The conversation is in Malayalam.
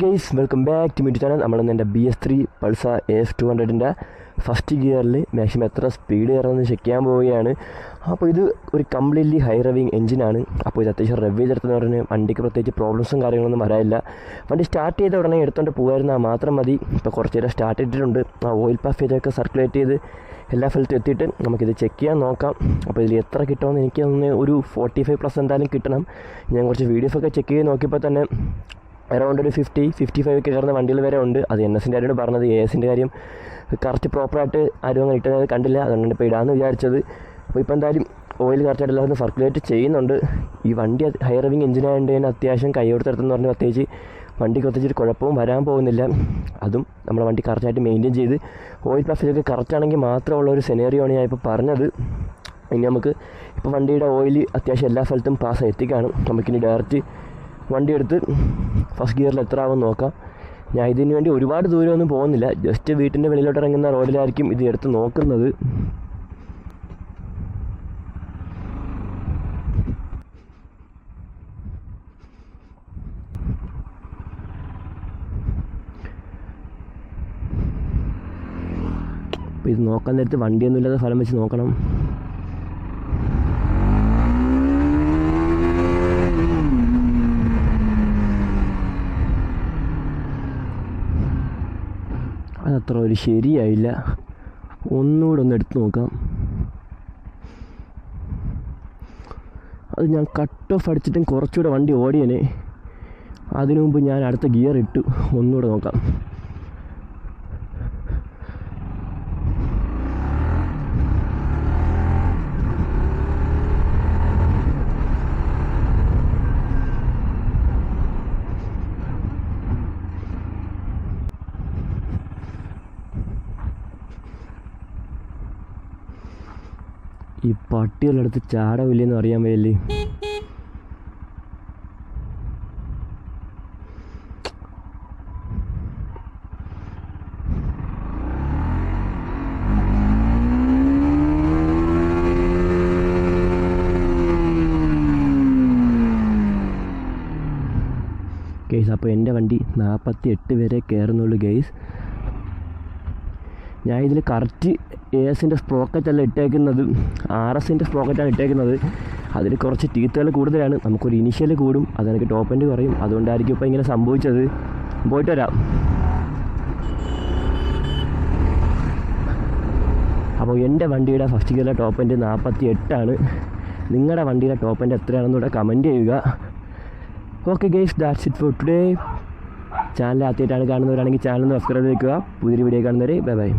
Guys welcome back to meet channel. നമ്മളിന്ന് എൻ്റെ BS3 പൾസർ AF200ൻ്റെ ഫസ്റ്റ് ഗിയറിൽ മാക്സിമം എത്ര സ്പീഡ് കയറുമെന്ന് ചെക്ക് ചെയ്യാൻ പോവുകയാണ്. അപ്പോൾ ഇത് ഒരു കംപ്ലീറ്റ്ലി ഹൈ റവിങ് എഞ്ചിനാണ്. അപ്പോൾ ഇത് അത്യാവശ്യം റവ് ചെയ്തെടുത്തെന്ന് പറഞ്ഞ് വണ്ടിക്ക് പ്രത്യേകിച്ച് പ്രോബ്ലംസും കാര്യങ്ങളൊന്നും വരാനില്ല. വണ്ടി സ്റ്റാർട്ട് ചെയ്ത ഉടനെ എടുത്തുകൊണ്ട് പോകുമായിരുന്നാൽ മാത്രം മതി. ഇപ്പോൾ കുറച്ച് നേരം സ്റ്റാർട്ട് ചെയ്തിട്ടുണ്ട്. ആ ഓയിൽ പാഫേജൊക്കെ സർക്കുലേറ്റ് ചെയ്ത് എല്ലാ സ്ഥലത്തും എത്തിയിട്ട് നമുക്കിത് ചെക്ക് ചെയ്യാൻ നോക്കാം. അപ്പോൾ ഇതിൽ എത്ര കിട്ടുമെന്ന് എനിക്കൊന്ന് ഒരു 45+ എന്തായാലും കിട്ടണം. ഞാൻ കുറച്ച് വീഡിയോസൊക്കെ ചെക്ക് ചെയ്ത് നോക്കിയപ്പോൾ തന്നെ അറൗണ്ട് ഒരു 50-55 ഒക്കെ കയറുന്ന വണ്ടികൾ വരെ ഉണ്ട്. അത് NSൻ്റെ കാര്യമാണ് പറഞ്ഞത്. ASൻ്റെ കാര്യം കറക്റ്റ് പ്രോപ്പറായിട്ട് ആരും അങ്ങനെ ഇട്ടത് കണ്ടില്ല. അതുകൊണ്ടാണ് ഇപ്പോൾ ഇടാമെന്ന് വിചാരിച്ചത്. അപ്പോൾ ഇപ്പോൾ എന്തായാലും ഓയിൽ കറക്റ്റായിട്ട് എല്ലാവരും സർക്കുലേറ്റ് ചെയ്യുന്നുണ്ട്. ഈ വണ്ടി ഹൈ റവിങ് എഞ്ചിനായതുകൊണ്ട് തന്നെ അത്യാവശ്യം കൈ കൊടുത്തെടുത്തെന്ന് പറഞ്ഞാൽ പ്രത്യേകിച്ച് വണ്ടിക്ക് ഒത്തിരി കുഴപ്പവും വരാൻ പോകുന്നില്ല. അതും നമ്മുടെ വണ്ടി കറക്റ്റായിട്ട് മെയിൻറ്റെയിൻ ചെയ്ത് ഓയിൽ പാഫേജൊക്കെ കറക്റ്റാണെങ്കിൽ മാത്രമുള്ള ഒരു സെനേറിയോ ആണ് ഞാൻ ഇപ്പോൾ പറഞ്ഞത്. ഇനി നമുക്ക് ഇപ്പോൾ വണ്ടിയുടെ ഓയിൽ അത്യാവശ്യം എല്ലാ സ്ഥലത്തും പാസ് എത്തിക്കാണ്. നമുക്കിനി ഡയറക്റ്റ് വണ്ടി എടുത്ത് ഫസ്റ്റ് ഗിയറിൽ എത്ര ആവുമെന്ന് നോക്കാം. ഞാൻ ഇതിന് വേണ്ടി ഒരുപാട് ദൂരമൊന്നും പോകുന്നില്ല. ജസ്റ്റ് വീട്ടിൻ്റെ വെളിയിലോട്ട് ഇറങ്ങുന്ന റോഡിലായിരിക്കും ഇത് എടുത്ത് നോക്കുന്നത്. അപ്പോൾ ഇത് നോക്കാൻ നേരത്ത് വണ്ടിയൊന്നും ഇല്ലാത്ത സ്ഥലം വെച്ച് നോക്കണം. അതത്ര ഒരു ശരിയായില്ല. ഒന്നുകൂടെ ഒന്ന് എടുത്ത് നോക്കാം. അത് ഞാൻ കട്ട് ഓഫ് അടിച്ചിട്ടും കുറച്ചുകൂടെ വണ്ടി ഓടിയനെ. അതിനു മുമ്പ് ഞാൻ അടുത്ത ഗിയർ ഇട്ടു. ഒന്നുകൂടെ നോക്കാം. ഈ പട്ടികളെടുത്ത് ചാടവില്ലെന്ന് അറിയാൻ വയ്യല്ലേ. ഗൈസ് അപ്പോൾ എൻ്റെ വണ്ടി 48 വരെ കയറുന്നുള്ളൂ ഗൈസ്. ഞാൻ ഇതിൽ കറക്റ്റ് ASൻ്റെ സ്പ്രോക്കറ്റല്ല ഇട്ടേക്കുന്നത്, RSൻ്റെ സ്പ്രോക്കറ്റാണ് ഇട്ടേക്കുന്നത്. അതിൽ കുറച്ച് ടീത്തുകൾ കൂടുതലാണ്. നമുക്കൊരു ഇനിഷ്യൽ കൂടും, അതെനിക്ക് ടോപ്പ് എൻഡ് കുറയും. അതുകൊണ്ടായിരിക്കും ഇപ്പോൾ ഇങ്ങനെ സംഭവിച്ചത്. പോയിട്ട് വരാം. അപ്പോൾ എൻ്റെ വണ്ടിയുടെ ഫസ്റ്റ് ഗിയറിലെ ടോപ്പ് എൻഡ് 48 നിങ്ങളുടെ വണ്ടിയുടെ ടോപ്പ് എൻഡ് എത്രയാണെന്നൂടെ കമൻറ്റ് ചെയ്യുക. Okay guys, that's it for today. Channel ആദ്യമായിട്ടാണ് കാണുന്നവരാണെങ്കിൽ ചാനൽ ഒന്ന് സബ്സ്ക്രൈബ് ചെയ്യുക. പുതിയൊരു വീഡിയോ കാണുന്നവരെ ബൈ ബൈ.